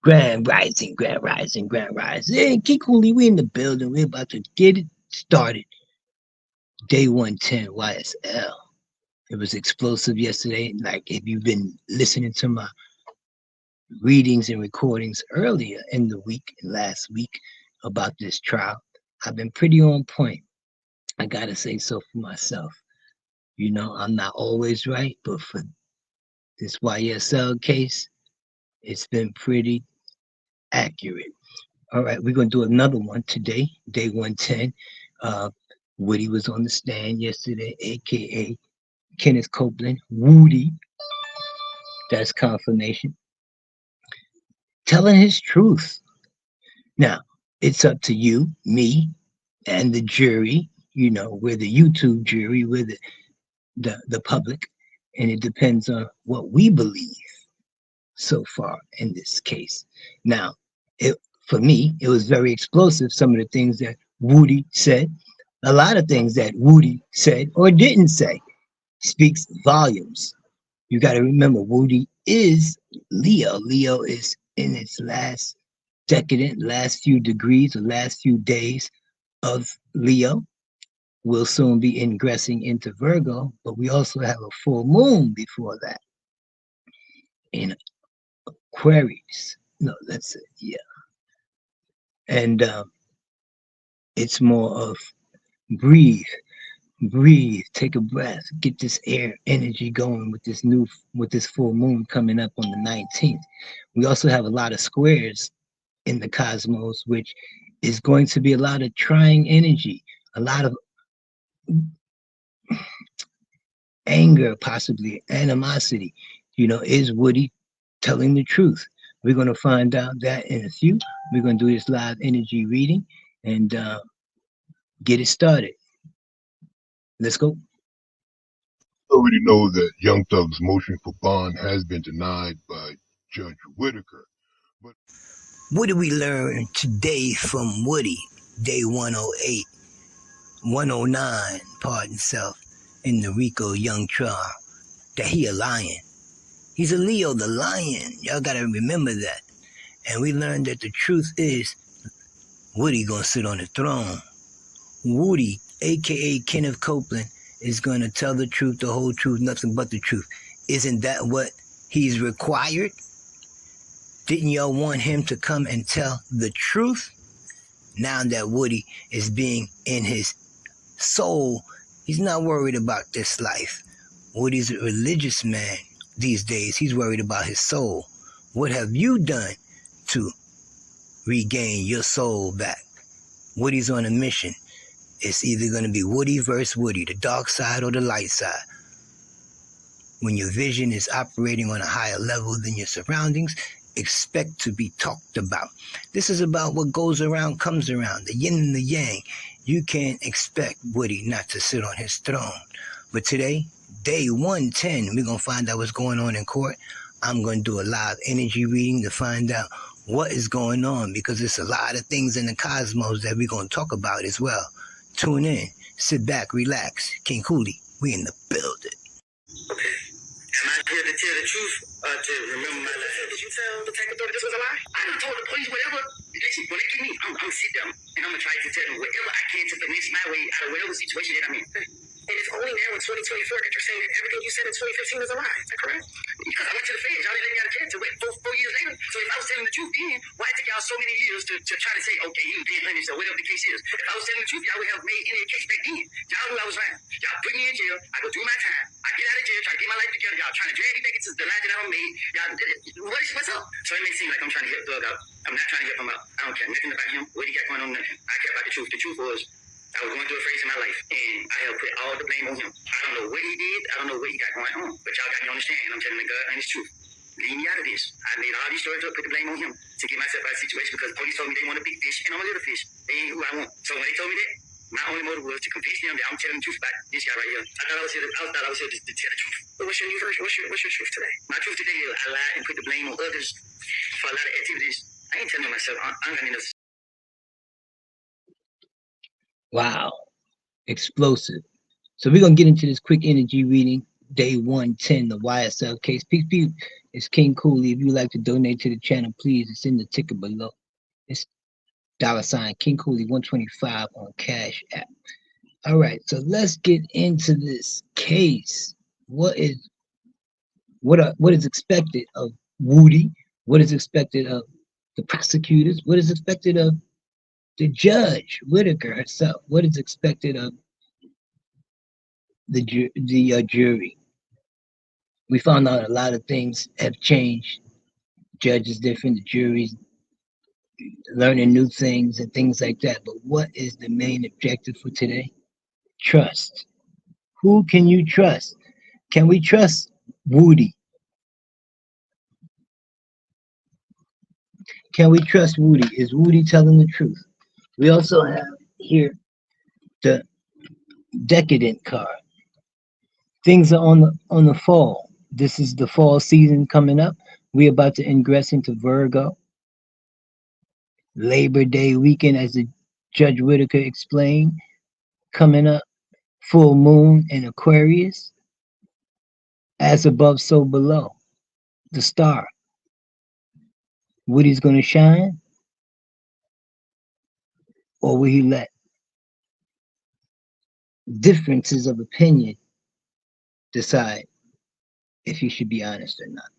Grand Rising, Grand Rising, Grand Rising. Hey, Kikuli, we in the building. We're about to get it started. Day 110 YSL. It was explosive yesterday. Like, if you've been listening to my readings and recordings earlier in the week, last week, about this trial, I've been pretty on point. I got to say so for myself. You know, I'm not always right, but for this YSL case, it's been pretty accurate. All right, we're going to do another one today, day 110. Uh, Woody was on the stand yesterday, aka Kenneth Copeland. Woody, that's confirmation. Telling his truth. Now, it's up to you, me, and the jury. You know, we're the YouTube jury, we're the public, and it depends on what we believe so far in this case. Now, it, for me, it was very explosive, some of the things that Woody said. A lot of things that Woody said or didn't say speaks volumes. You got to remember, Woody is Leo. Leo is in its last decadent, last few degrees or last few days of Leo. We'll soon be ingressing into Virgo, but we also have a full moon before that in Aquarius. No, that's it. Yeah. And it's more of breathe, breathe, take a breath, get this air energy going with this full moon coming up on the 19th. We also have a lot of squares in the cosmos, which is going to be a lot of trying energy, a lot of anger, possibly animosity. You know, is Woody telling the truth? We're going to find out that in a few. We're going to do this live energy reading and get it started. Let's go. Already know that Young Thug's motion for bond has been denied by Judge Whitaker. But what did we learn today from Woody? Day 108, 109, pardon self, in the Rico Young trial. That he a lion. He's a Leo the lion. Y'all gotta remember that. And we learned that the truth is Woody gonna sit on the throne. Woody, aka Kenneth Copeland, is gonna tell the truth, the whole truth, nothing but the truth. Isn't that what he's required? Didn't y'all want him to come and tell the truth? Now that Woody is being in his soul, he's not worried about this life. Woody's a religious man these days. He's worried about his soul. What have you done to regain your soul back? Woody's on a mission. It's either going to be Woody versus Woody, the dark side or the light side. When your vision is operating on a higher level than your surroundings, expect to be talked about. This is about what goes around comes around, the yin and the yang. You can't expect Woody not to sit on his throne. But today, day 110, we're going to find out what's going on in court. I'm going to do a live energy reading to find out what is going on, because there's a lot of things in the cosmos that we're going to talk about as well. Tune in, sit back, relax. King Cooley, we in the building. Okay. Am I here to tell the truth or to remember my life? Did you tell Detective Thor that this was a lie? I done told the police whatever. Listen, when they get me, I'm going to sit down and I'm going to try to tell them whatever I can to finesse my way out of whatever situation that I'm in. And it's only now in 2024 that you're saying that everything you said in 2015 is a lie. Is that correct? Because I went to the feds. Y'all didn't let me out of jail until four years later. So if I was telling the truth then, why it took y'all so many years to try to say, okay, he was being punished or whatever the case is? If I was telling the truth, y'all would have made any case back then. Y'all knew I was lying. Y'all put me in jail. I go do my time. I get out of jail, try to get my life together. Y'all trying to drag me back into the lie that I done made. Y'all, what's up? So it may seem like I'm trying to help Doug out. I'm not trying to help him out. I don't care nothing about him. What he got going on, nothing. I care about the truth. The truth was, I was going through a phase in my life, and I have put all the blame on him. I don't know what he did. I don't know what he got going on. But y'all got me on the stand. I'm telling the God and it's truth. Leave me out of this. I made all these stories up, put the blame on him to get myself out of the situation because the police told me they want a big fish, and I'm a little fish. They ain't who I want. So when they told me that, my only motive was to convince them that I'm telling the truth about this guy right here. I thought I was here to tell the truth. But what's your new version? What's your truth today? My truth today is I lied and put the blame on others for a lot of activities. I ain't telling myself. I'm gonna enough. Wow. Explosive. So we're going to get into this quick energy reading. Day 110, the YSL case. Peace. It's King Cooley. If you'd like to donate to the channel, please, it's in the ticker below. It's $ King Cooley 125 on Cash App. All right, so let's get into this case. What is expected of Woody? What is expected of the prosecutors? What is expected of the judge, Whitaker herself? What is expected of the jury? We found out a lot of things have changed. Judge is different, the jury's learning new things and things like that. But what is the main objective for today? Trust. Who can you trust? Can we trust Woody? Can we trust Woody? Is Woody telling the truth? We also have here the decadent card. Things are on the fall. This is the fall season coming up. We're about to ingress into Virgo. Labor Day weekend, as the Judge Whitaker explained, coming up. Full moon in Aquarius. As above, so below. The star. Woody's going to shine? Or will he let differences of opinion decide if he should be honest or not?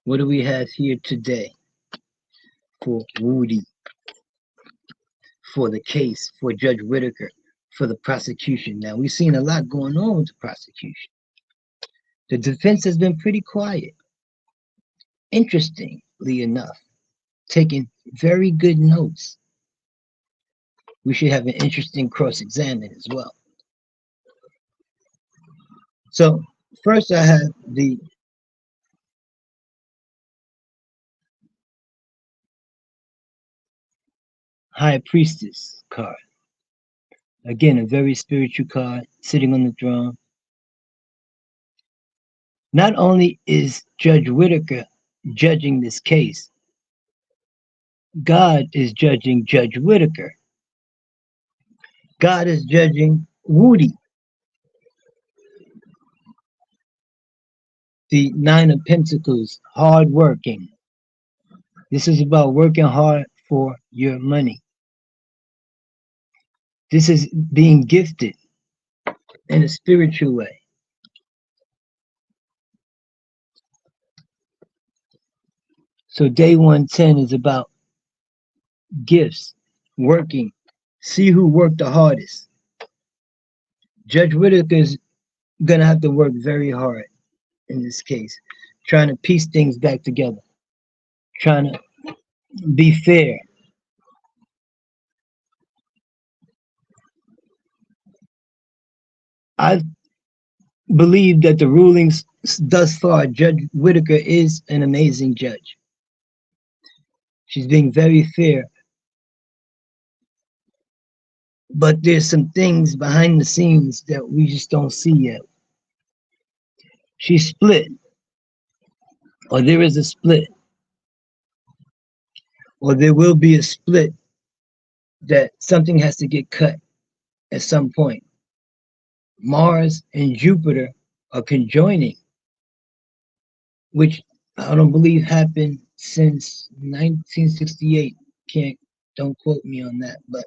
What do we have here today for Woody, for the case, for Judge Whitaker, for the prosecution? Now, we've seen a lot going on with the prosecution. The defense has been pretty quiet. Interestingly enough, taking very good notes. We should have an interesting cross-examine as well. So first I have the High Priestess card. Again, a very spiritual card, sitting on the throne. Not only is Judge Whitaker judging this case, God is judging Judge Whitaker. God is judging Woody. The Nine of Pentacles, hard-working. This is about working hard for your money. This is being gifted in a spiritual way. So day 110 is about gifts, working. See who worked the hardest. Judge Whitaker is going to have to work very hard in this case, trying to piece things back together, trying to be fair. I believe that the rulings thus far, Judge Whitaker is an amazing judge. She's being very fair. But there's some things behind the scenes that we just don't see yet. She's split, or there is a split, or there will be a split, that something has to get cut at some point. Mars and Jupiter are conjoining, which I don't believe happened since 1968. Don't quote me on that, but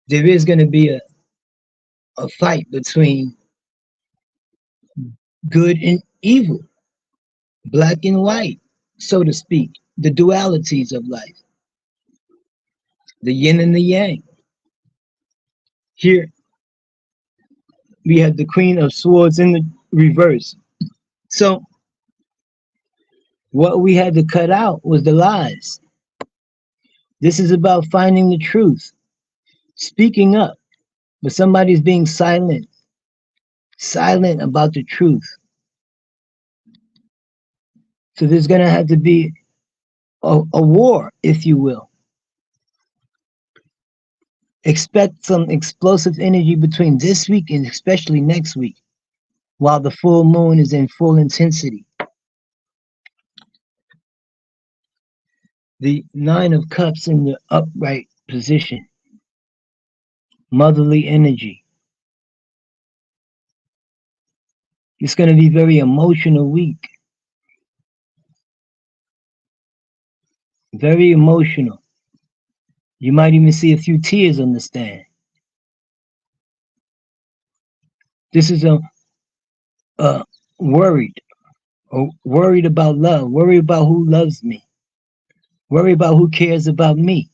there is going to be a fight between good and evil, black and white, so to speak, the dualities of life, the yin and the yang. Here we have the Queen of Swords in the reverse. So what we had to cut out was the lies. This is about finding the truth, speaking up, but somebody's being silent about the truth. So there's going to have to be a war, if you will. Expect some explosive energy between this week and especially next week, while the full moon is in full intensity. The Nine of Cups in the upright position. Motherly energy. It's going to be very emotional week. Very emotional. You might even see a few tears on the stand. This is a worried, or worried about love, worried about who loves me, worried about who cares about me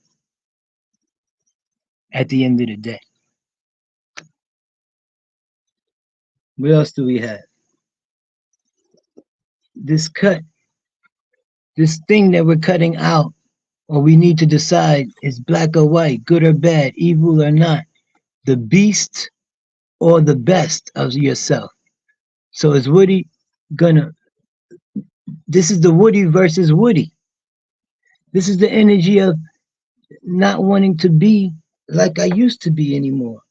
at the end of the day. What else do we have? This cut, this thing that we're cutting out, or we need to decide is black or white, good or bad, evil or not, the beast or the best of yourself. So is Woody gonna, this is the Woody versus Woody. This is the energy of not wanting to be like I used to be anymore.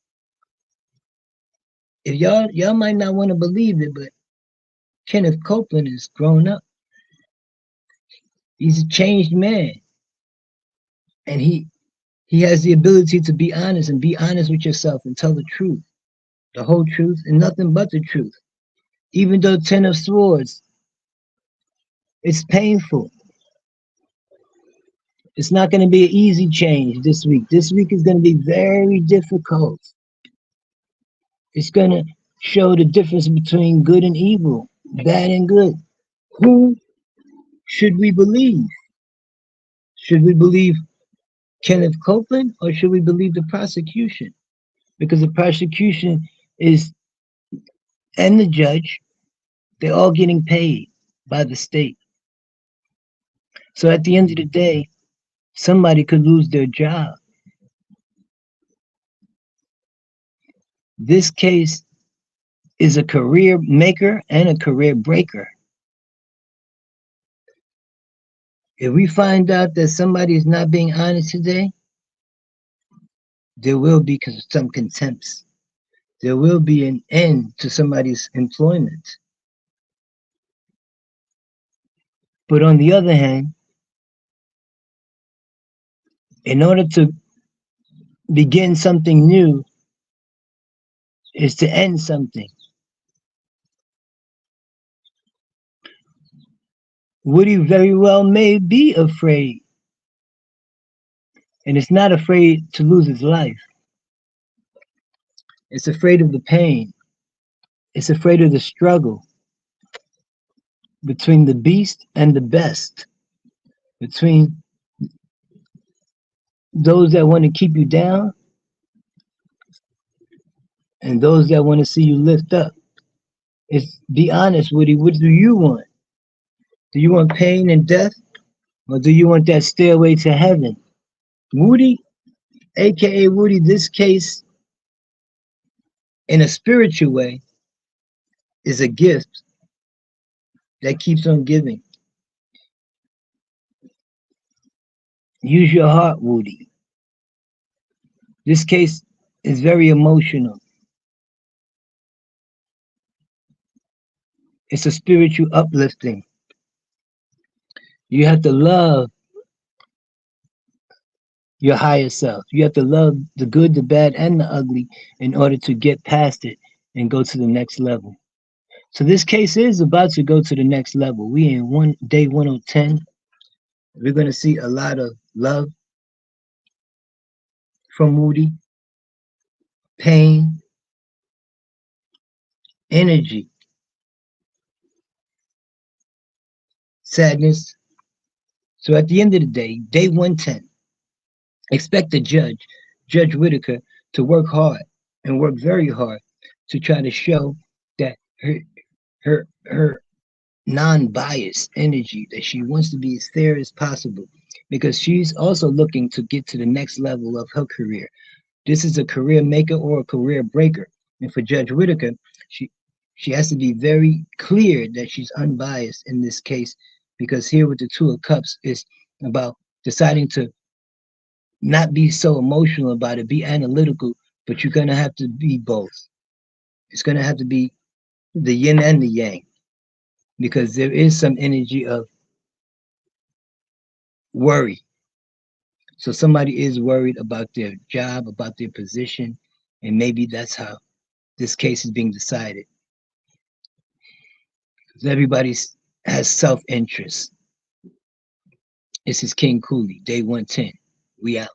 If y'all might not want to believe it, but Kenneth Copeland is grown up. He's a changed man. And he has the ability to be honest and be honest with yourself and tell the truth, the whole truth, and nothing but the truth. Even though Ten of Swords, it's painful. It's not going to be an easy change this week. This week is going to be very difficult. It's going to show the difference between good and evil, bad and good. Who should we believe? Should we believe Kenneth Copeland or should we believe the prosecution? Because the prosecution is, and the judge, they're all getting paid by the state. So at the end of the day, somebody could lose their job. This case is a career maker and a career breaker. If we find out that somebody is not being honest today, there will be some contempts. There will be an end to somebody's employment. But on the other hand, in order to begin something new is to end something. Woody very well may be afraid, and it's not afraid to lose his life. It's afraid of the pain. It's afraid of the struggle between the beast and the best, between those that want to keep you down and those that want to see you lift up. It's, be honest, Woody, what do you want? Do you want pain and death, or do you want that stairway to heaven? Woody, aka Woody, this case, in a spiritual way, is a gift that keeps on giving. Use your heart, Woody. This case is very emotional. It's a spiritual uplifting. You have to love your higher self. You have to love the good, the bad, and the ugly in order to get past it and go to the next level. So this case is about to go to the next level. We in day 110. We're going to see a lot of love from Woody, pain, energy, sadness. So at the end of the day, day 110, expect the judge, Judge Whitaker, to work hard and work very hard to try to show that her non-biased energy, that she wants to be as fair as possible, because she's also looking to get to the next level of her career. This is a career maker or a career breaker. And for Judge Whitaker, she has to be very clear that she's unbiased in this case, because here with the Two of Cups is about deciding to not be so emotional about it, be analytical, but you're going to have to be both. It's going to have to be the yin and the yang, because there is some energy of worry. So somebody is worried about their job, about their position, and maybe that's how this case is being decided. Everybody has self-interest. This is King Cooley, day 110. We out.